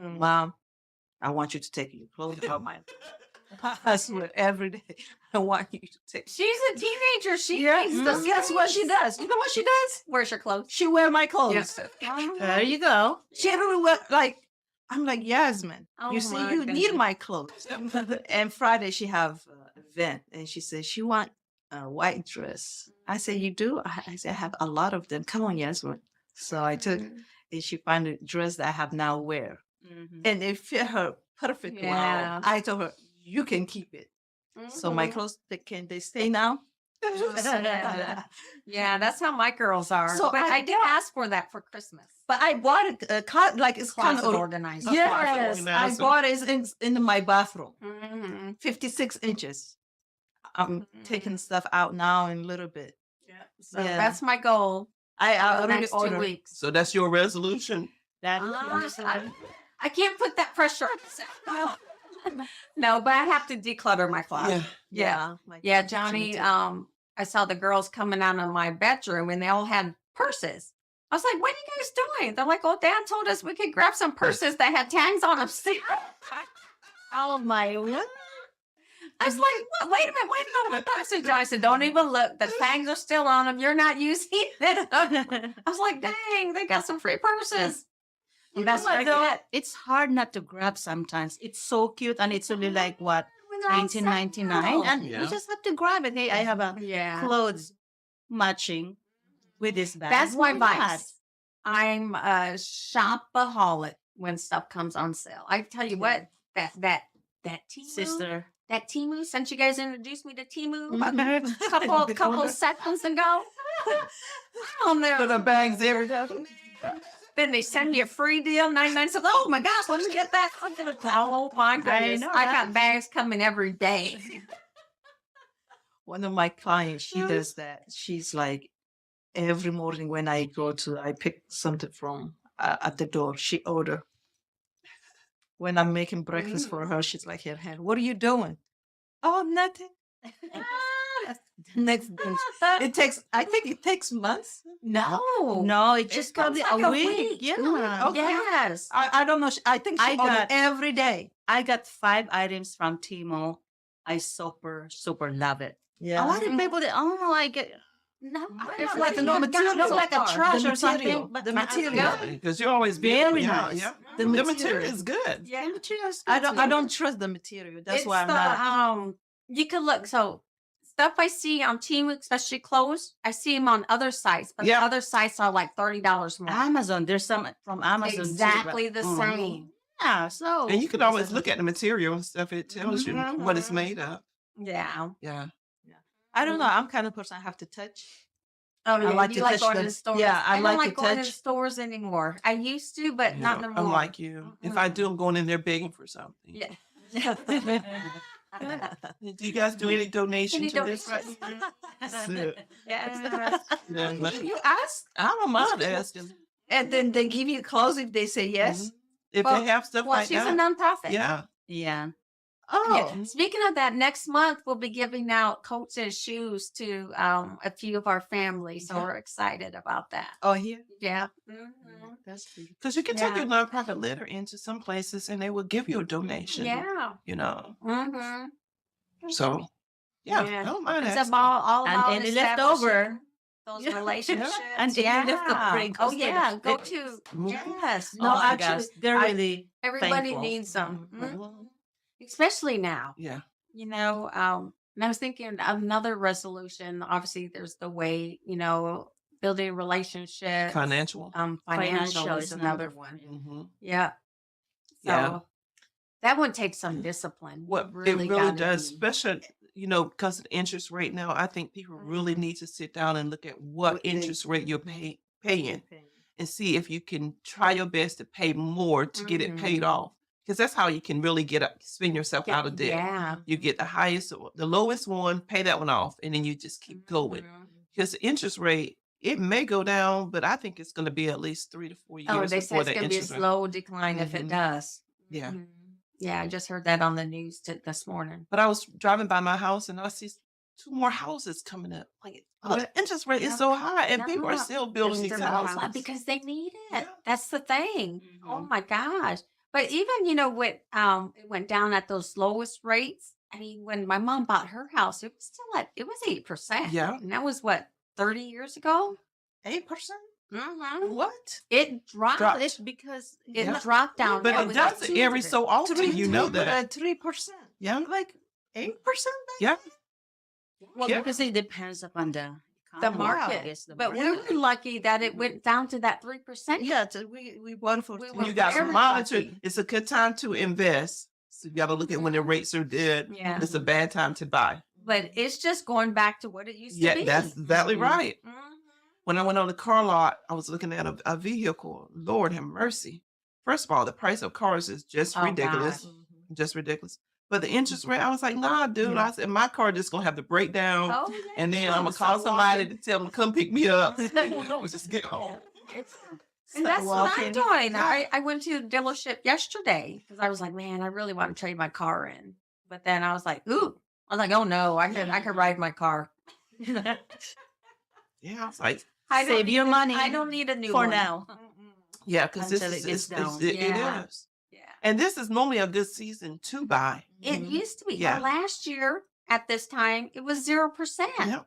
Mom, I want you to take your clothes out my husband every day. I want you to take. She's a teenager. She Yeah, needs to guess what she does? You know what she does? Where's your clothes? She wear my clothes. Yes. There you go. She don't wear like I'm like Yasmin. Oh you see, my you need goodness. my clothes. And Friday she have event, and she says she want a white dress. I say you do. I say I have a lot of them. Come on, Yasmin. So I took, and she find a dress that I have now wear, and it fit her perfectly. Yeah. I told her you can keep it. So my clothes, they stay now? Yeah, that's how my girls are. So But I did ask for that for Christmas. But I bought it, like it's kind Closet of organizer. Yes, organizer. I bought it in my bathroom. Mm-hmm. 56 inches. I'm taking stuff out now in a little bit. So Yeah. that's my goal I for the already next 2 ordered. weeks. So that's your resolution. I can't put that pressure on myself. No, but I have to declutter my closet. Yeah. Yeah, Johnny, I saw the girls coming out of my bedroom and they all had purses. I was like, what are you guys doing? They're like, oh, Dad told us we could grab some purses that had tags on them. Oh my! I was like, wait a minute. I said, Johnny said, don't even look. The tags are still on them. You're not using it. I was like, dang, they got some free purses. And that's what, right. though? It's hard not to grab sometimes. It's so cute, and it's only like what When they're on $19.99, sale. and Yeah. you just have to grab it. Hey, I have a Yeah. clothes matching with this bag. That's my Why not? vice. I'm a shopaholic when stuff comes on sale. I tell you what, that Temu, Sister. that Temu, since you guys introduced me to Temu a Mhm. couple seconds ago, on there. So the bags every day. Then they send you a free deal, 99 cents. Oh my gosh, let me get that. Oh my goodness. know I that. got bags coming every day. One of my clients, she does that. She's like, every morning when I pick something from at the door, she order. When I'm making breakfast for her, she's like, here, what are you doing? Oh, nothing. Next day, I think it takes months. No. No, it's It just comes probably like a a week. week. Yeah. Okay. Yes. I don't know. I think she I order got- every day. I got 5 items from Timo. I super love it. A lot of people that I get No. It's like no material. look like a trash or something. material. But The I- material. Because you're always Very busy. nice. Yeah. The The material. material is good. Yeah. I don't trust the material. That's It's why I'm the, not. you can look, so stuff I see on Temu, especially clothes, I see them on other sites, but Yeah. the other sites are like $30 more. Amazon. There's some from Amazon. too, but- Exactly the Mhm. same. Yeah. So And you can always look at the material and stuff. It tells you what it's Mhm. made of. Yeah. Yeah. I don't know. I'm kind of person I have to touch. Oh, yeah. like you to like touch going them. to stores. Yeah, I don't like like to going to touch. stores anymore. I used to, but not Yeah, no more. I'm like you. If I do, I'm going in there begging for something. Yeah. Do you guys do any donation Any to this? donations? That's it. Yes. Yeah, but You ask, I don't mind asking. and then they give you clothes if they say yes. Mhm. If Well- they have stuff Well, like she's a that. nonprofit. Yeah. Yeah. Oh, Yeah. Speaking of that, next month we'll be giving out coats and shoes to a few of our families. So Yeah. we're excited about that. oh, here. Yeah. That's beautiful. Because you can take Yeah. your nonprofit letter into some places and they will give you a donation. Yeah. You know. Mm-hmm. So yeah, I don't mind It's asking. all And about any left establishing over. those Yeah. relationships. And any left over, it Oh goes to the- yeah, go it- to Mhm. yes. No, Oh my actually, gosh, they're I- really Everybody thankful. needs them, Mhm. especially now. Yeah. You know, and I was thinking another resolution. Obviously, there's the way, building relationships. Financial. Financial is another one. Mhm. Yeah. So Yeah. that one takes some discipline. What You it really gotta does, be- especially because of the interest rate now, I think people really need to sit down and look at what What they- interest rate you're paying Okay. and see if you can try your best to pay more to get it paid Mhm. off. Because that's how you can really spin yourself out of debt. Yeah. You get the lowest one, pay that one off, and then you just keep going. Mhm. Because the interest rate, it may go down, but I think it's going to be at least 3 to 4 years Oh, they said before it's that going to be a interest rate. slow decline if it Mhm. does. Yeah. Mhm. Yeah, I just heard that on the news this morning. But I was driving by my house and I see 2 more houses coming up. Like, the interest rate Yeah. is so high, and people are Yeah. still building They're these still building houses. because they need it. Yeah. That's the thing. Oh Mhm. my gosh. But even, with it went down at those lowest rates. I mean, when my mom bought her house, it was still it was 8%. Yeah. And that was what, 30 years ago? 8%? Mm-hmm. What? It dropped. Dropped. It's because It Yeah. dropped down. But It it was does like it every 2%. so often, you know that. 3%. Yeah. Like 8%? Yeah. well, Yeah. because it depends upon the The economy. market. Yes, the But we market. were lucky that it went down to that 3%. Yeah, we won for We three. were You got to very monitor. lucky. It's a good time to invest. So you got to look at when the rates are good. Yeah. It's a bad time to buy. But it's just going back to what it used to Yeah, be. that's exactly Mhm. right. Mhm. When I went on the car lot, I was looking at a vehicle. Lord have mercy. First of all, the price of cars is just Oh, ridiculous. gosh. Just ridiculous. But the interest rate, I was like, nah, dude. Yeah. I said, my car just gonna have to break down. Oh, yeah. And then I'm gonna It's call not somebody walking. to tell them to come pick me up. Just get home. And that's what I'm walking. doing. Yeah. I went to the dealership yesterday because I was like, man, I really want to trade my car in. But then I was like, ooh. I was like, oh no, I could ride my car. Yeah, I was like, I don't Save your need a- money I don't need a new for one. now. Mm-mm. yeah, because this Until is it gets down. it Yeah. is. Yeah. And this is normally a good season to buy. It Mhm. used to be. Yeah. Last year at this time, it was 0%. Yeah.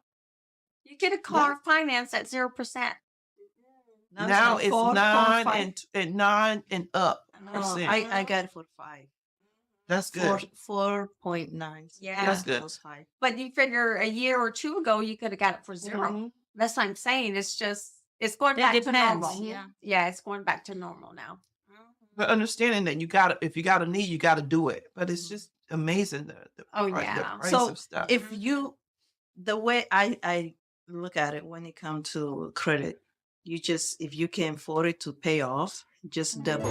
You get a car financed at 0%. Now it's 9 and 9 and up. Oh, percent. I got it for 5. That's good. 4.9. Yeah. That's good. That was 5. But you figure a year or two ago, you could have got it for 0. Mhm. That's what I'm saying. It's just, it's going It back to depends. normal. Yeah. Yeah, it's going back to normal now. But understanding that if you got a need, you got to do it. But it's just amazing the Oh, price, yeah. the price So, of stuff. If the way I look at it when it comes to credit, if you can afford it to pay off, just double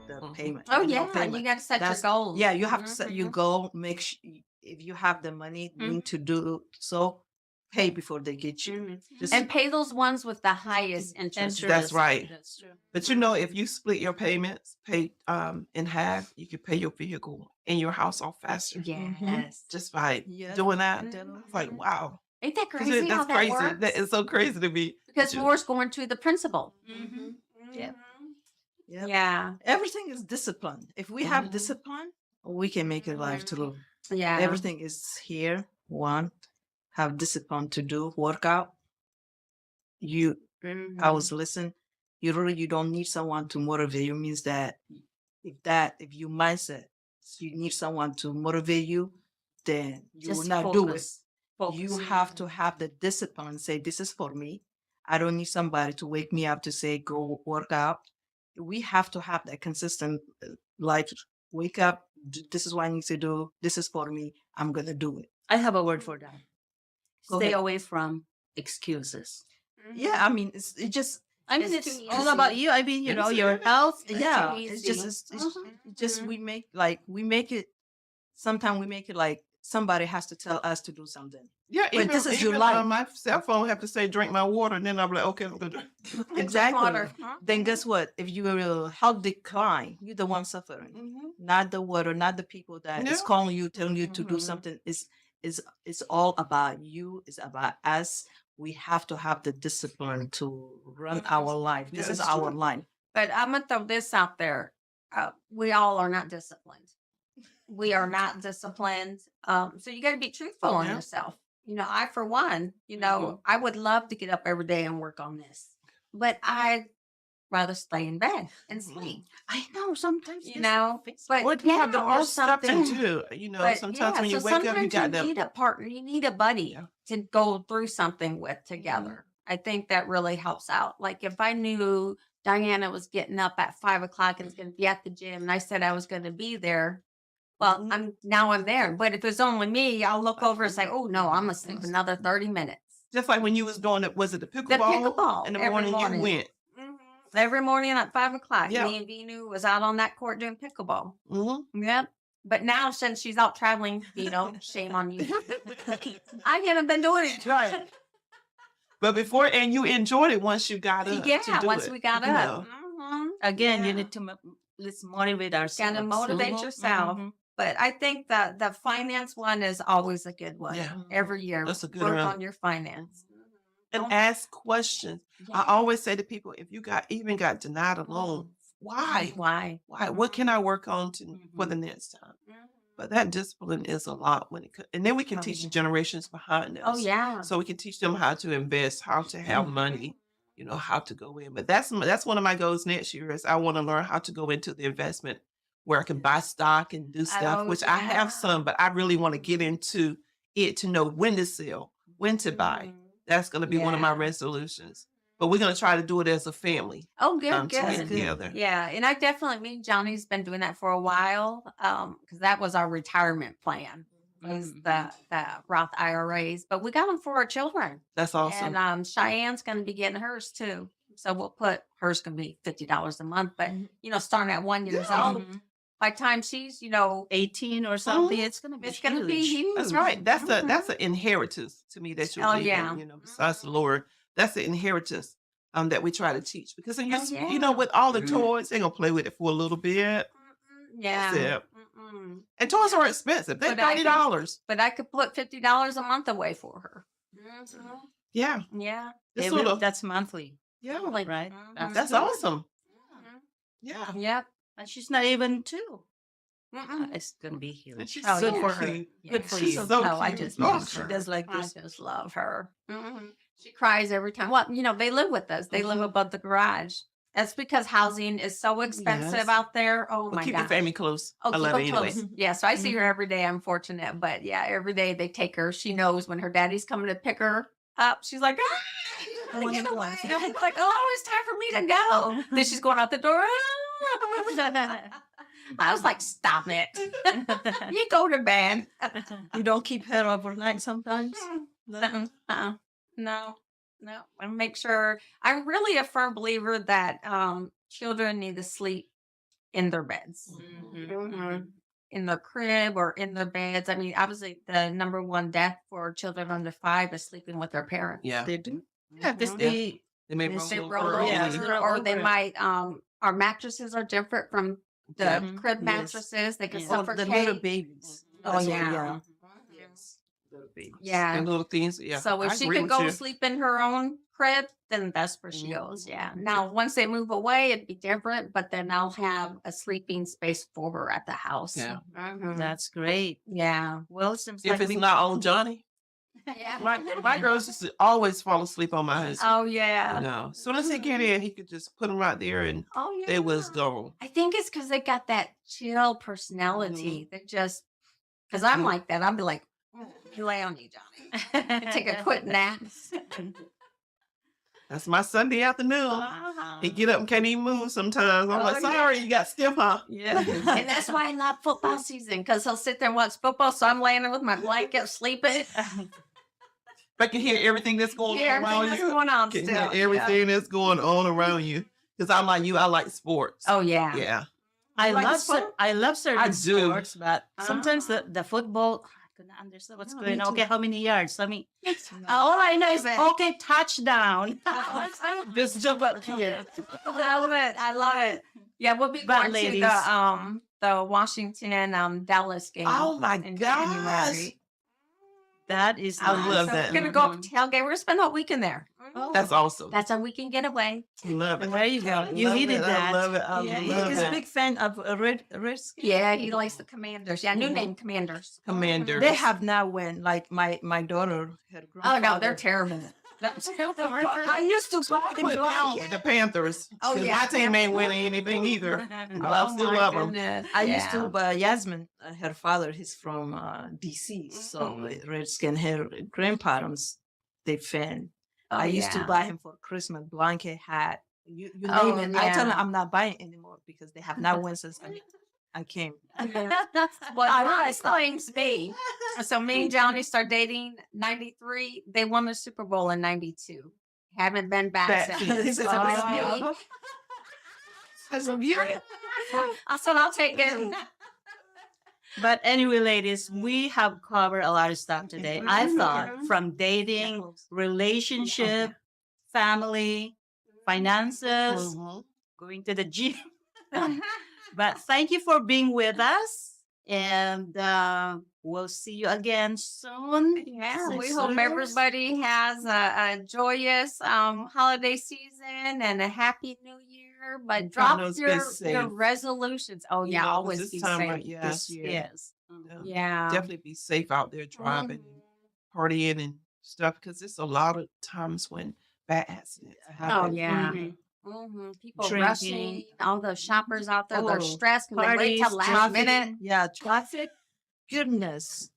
the Mhm. payment. Oh, the yeah. payment. You got to set That's- your goals. Yeah, you have to set your Mhm. goal. Make sure if you have the money, you need to do so. Pay before they get you. Mhm. Just- And pay those ones with the highest interest. Interest. That's right. That's true. But if you split your payments, in half, you can pay your vehicle and your house off faster. Yes. Just by Yeah. doing that. Mhm. It's like, wow. Ain't that 'Cause crazy how that's that crazy. works? That is so crazy to me. Because Ju- more is going to the principal. Mm-hmm. Yeah. Yep. Yeah. Everything is discipline. If we have Mhm. discipline, we can make it life through. Yeah. Everything is here. One, have discipline to do workout. I was listening. You don't need someone to motivate you. Means that if you mindset, you need someone to motivate you, then you will Just not do it. focus. Focus. You have to have the discipline. Say this is for me. I don't need somebody to wake me up to say go work out. We have to have that consistent life. Wake up. This is what I need to do. This is for me. I'm gonna do it. I have a word for that. Go Stay ahead. away from excuses. Yeah, I mean, it just I mean, It's it's too all easy. about you. I mean, your health. yeah. too It's easy. just Mhm. we make it. Sometimes we make it like somebody has to tell us to do something. Yeah, But this is your even, life. my cell phone have to say drink my water, and then I'm like, okay, I'm gonna drink. Exactly. Water. Then guess what? If your health decline, you're the one suffering, Mhm. not the water, not the people that is Yeah. calling you, telling you to do Mhm. something. It's all about you. It's about us. We have to have the discipline to run our life. This Yeah, is it's our true. life. But I'm gonna throw this out there. We all are not disciplined. We are not disciplined. So you got to be truthful on Yeah. yourself. I, for one, I would love to get up every day and work on this, but I'd rather stay in bed and Mhm. sleep. I know sometimes But Well, you have the or most stuff to something. do. But Sometimes when you so wake up, you sometimes got need to. a partner. You need a buddy Yeah. to go through something with together. I think that really helps out. Like if I knew Diana was getting up at 5 o'clock and was going to be at the gym, and I said I was going to be there. Well, Mhm. I'm there. But if it's only me, I'll look over and say, "Oh no, I'm gonna sleep another 30 minutes." Just like when you was doing it, was it the The pickleball? pickleball In the every morning, morning. you went. Every morning at 5 o'clock. Yeah. Me and Vinu was out on that court doing pickleball. Mm-hmm. Yep. But now since she's out traveling, shame on you. I haven't been doing it. Right. But before, and you enjoyed it once you got up. Yeah, to do once it, we got you up. know. Again, you Yeah. need to let's motivate ourselves. Gotta motivate Mhm, yourself. mhm. But I think that the finance one is always a good one. Yeah. Every year, That's a good work one. on your finance. And Don't- ask questions. I Yeah. always say to people, if you even got denied a loan, why? Why? Why? What can I work on for the next time? But that discipline is a lot when it comes, and then we can Oh, teach the yeah. generations behind us. Oh yeah. So we can teach them how to invest, how to have money, how to go in. But that's one of my goals next year is I want to learn how to go into the investment where I can buy stock and do stuff, Oh, which I yeah. have some, but I really want to get into it to know when to sell, when to buy. That's going to be one of my Yeah. resolutions. But we're going to try to do it as a family. Oh, good, To good. get together. Yeah, and I definitely, me and Johnny's been doing that for a while. Because that was our retirement plan, was the Roth IRAs. But we got them for our children, That's awesome. and Cheyenne's going to be getting hers too. So we'll put hers going to be $50 a month. But starting at 1 year old, by the time she's 18 or something, it's gonna be it's going to be huge. huge. That's right. That's an inheritance to me that you're Oh, leaving, yeah. Besides the Lord. That's the inheritance that we try to teach. Because then yeah. with all the toys, they're gonna play with it for a little bit. Yeah. That's it. And toys are expensive. They're But I $30. But I could put $50 a month away for her. Yeah. Yeah. This little, That's monthly, yeah. right? That's awesome. Yeah. Yep. And she's not even 2. It's gonna be And huge. she's Oh, Good yeah. for her. cute. Good for She's you. so I cute. just Oh, love She her. does like I this. just love her. She cries every time. Well, they live with us. They live above the garage. That's because housing is so expensive Yes. out there. Oh Well, my keep your God. family close. Oh, I keep love her it anyway. close. Yeah, so I see her every day. I'm fortunate, but yeah, every day they take her. She knows when her daddy's coming to pick her up. She's like, I wanna get go. away. It's like, oh, it's time for me to go. Then she's going out the door. I was like, stop it. You go to bed. You don't keep her overnight sometimes. No. I make sure. I'm really a firm believer that children need to sleep in their beds, in their crib or in their beds. I mean, obviously, the number one death for children under 5 is sleeping with their parents. Yeah. They do. Yeah, this Mhm. they They may They roll say over Roll early. Yeah. over, or they might. Our mattresses are different from the Yeah. crib Yes. mattresses. They can Yeah. Oh, the little suffocate. babies. Oh That's what- yeah. Yes. Little babies. Yeah. And little things. Yeah. So if I she agree could with go you. sleep in her own crib, then that's where she goes. Yeah. Now, once they move away, it'd be different, but then I'll have a sleeping space for her at the house. Yeah. That's great. Yeah. Well, it seems If like it's we not on Johnny, Yeah. my girls used to always fall asleep on my husband. Oh yeah. As soon as they get in, he could just put them right there and Oh yeah. they was gone. I think it's because they got that chill personality. They just, because I'm like that. I'll be like, you lay on you, Johnny. Take a quick nap. That's my Sunday afternoon. He get up and can't even move sometimes. I'm like, Oh, yeah. sorry, you got stiff, huh? yeah. And that's why I love football season, because he'll sit there and watch football. So I'm laying there with my blanket, sleeping. I can hear everything that's going Yeah, on around everything that's you. going on Can still. hear everything that's going on around you. Because I'm like you, I like sports. Oh yeah. Yeah. I like love sport? I love certain I do. sports, but sometimes the football couldn't understand what's No, going me on. too. Okay, how many yards? Let me. No. All I know is Love it. okay, touchdown. Just jump up here. I love it. I love it. Yeah, we'll be But going ladies- to the Washington Dallas game. Oh my in gosh. January. That is I nice. love So that. We're gonna go tailgate. We're gonna spend all weekend there. That's awesome. That's our weekend getaway. Love it. There you go. You Love needed it. that. I love it. I Yeah, love He's a it. big fan of Redskins. Yeah, he likes the Commanders. Yeah, new name Commanders. Commanders. They have now when like my daughter, her Oh grandfather. no, they're terrible. I used to buy them blankets. The Panthers. Oh, 'Cause yeah. my team ain't winning anything either. But I still love them. I used to, but Yasmin, her father, he's from DC, so Redskin, her grandparents, they fan. Oh, I used to yeah. buy him for Christmas blanket, hat. You Oh, name it. I tell yeah. them I'm not buying anymore because they have not won since I came. Well, I claims me. So me and Johnny started dating 93. They won the Super Bowl in 92. Haven't been back Back since. since. Oh. That's a beauty. I said I'll take it. But anyway, ladies, we have covered a lot of stuff today. I thought from dating, relationship, family, finances, going to the gym. But thank you for being with us. And we'll see you again soon. Yeah, we Sisters. hope everybody has a joyous holiday season and a happy new year. But And drop Carlos, be your safe. resolutions. Oh You yeah, know, 'cause always this be time safe right- yeah. this year. Yes. Yeah. Definitely be safe out there driving and partying and stuff because there's a lot of times when bad accidents Oh happen. yeah. Mhm. People Drinking. rushing, all the shoppers out there, they're Oh, stressed because they wait till parties, last Traffic, minute. yeah, traffic. Goodness,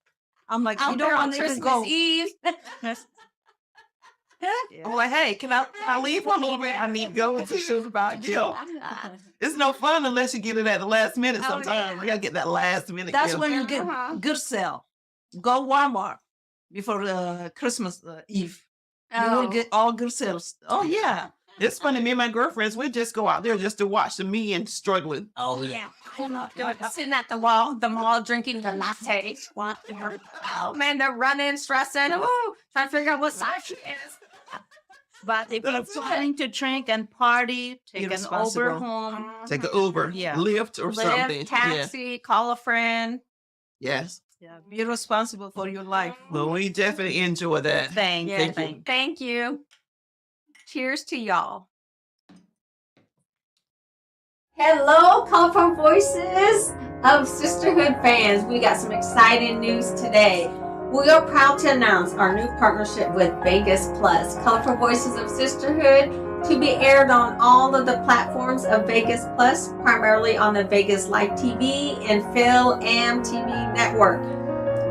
I'm like, Out you there don't on want to even Christmas go. Eve. I'm like, hey, can I leave for a little bit? I need to go. It's about guilt. It's no fun unless you get it at the last minute. Oh, Sometimes yeah. we gotta get that last minute. That's gift. when you get Uh-huh. good sale. Go Walmart before Christmas Eve. You will Oh. get all good sales. Oh yeah. It's funny. Me and my girlfriends, we just go out there just to watch the me and struggling. Oh yeah. Sitting at the mall drinking the latte. Oh man, they're running, stressing, trying to figure out what size she is. But if you're planning to drink and party, take an Uber Irresponsible. home. Take an Uber, Yeah. Lyft or something. Lyft, taxi, call a friend. Yeah. Yes. Yeah. Be responsible for your life. Well, we definitely enjoy that. Thank Yeah, you. thank you. Cheers to y'all. Hello, Colorful Voices of Sisterhood fans. We got some exciting news today. We are proud to announce our new partnership with Vegas Plus, Colorful Voices of Sisterhood, to be aired on all of the platforms of Vegas Plus, primarily on the Vegas Live TV and Phil Am TV network.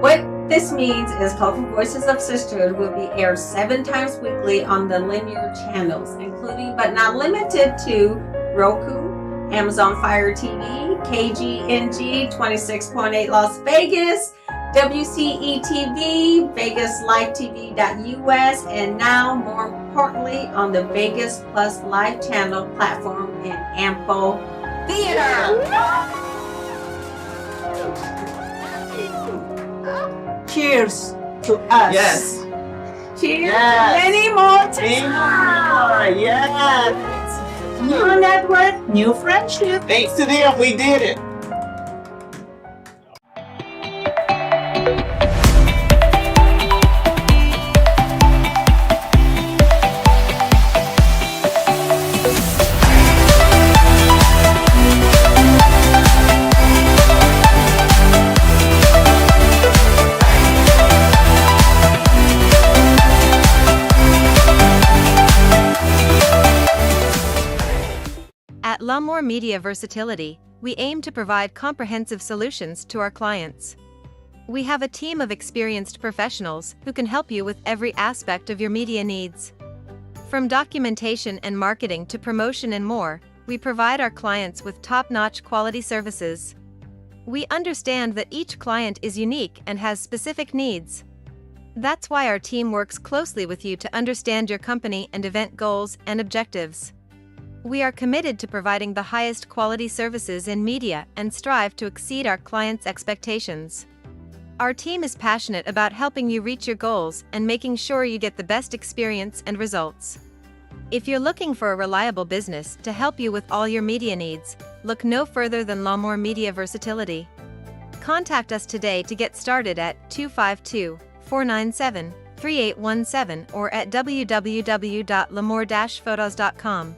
What this means is Colorful Voices of Sisterhood will be aired 7 times weekly on the linear channels, including but not limited to Roku, Amazon Fire TV, KGNG 26.8 Las Vegas, WCETV, Vegas Live TV.us, and now more importantly on the Vegas Plus Live channel platform in Ample Theater. Cheers to us. Yes. Cheers. Yes. Many more to Anymore. Yes. New network, new friendship. Thanks to them, we did it. At Lumore Media Versatility, we aim to provide comprehensive solutions to our clients. We have a team of experienced professionals who can help you with every aspect of your media needs. From documentation and marketing to promotion and more, we provide our clients with top-notch quality services. We understand that each client is unique and has specific needs. That's why our team works closely with you to understand your company and event goals and objectives. We are committed to providing the highest quality services in media and strive to exceed our clients' expectations. Our team is passionate about helping you reach your goals and making sure you get the best experience and results. If you're looking for a reliable business to help you with all your media needs, look no further than Lamour Media Versatility. Contact us today to get started at 252-497-3817 or at www.lamour-photos.com.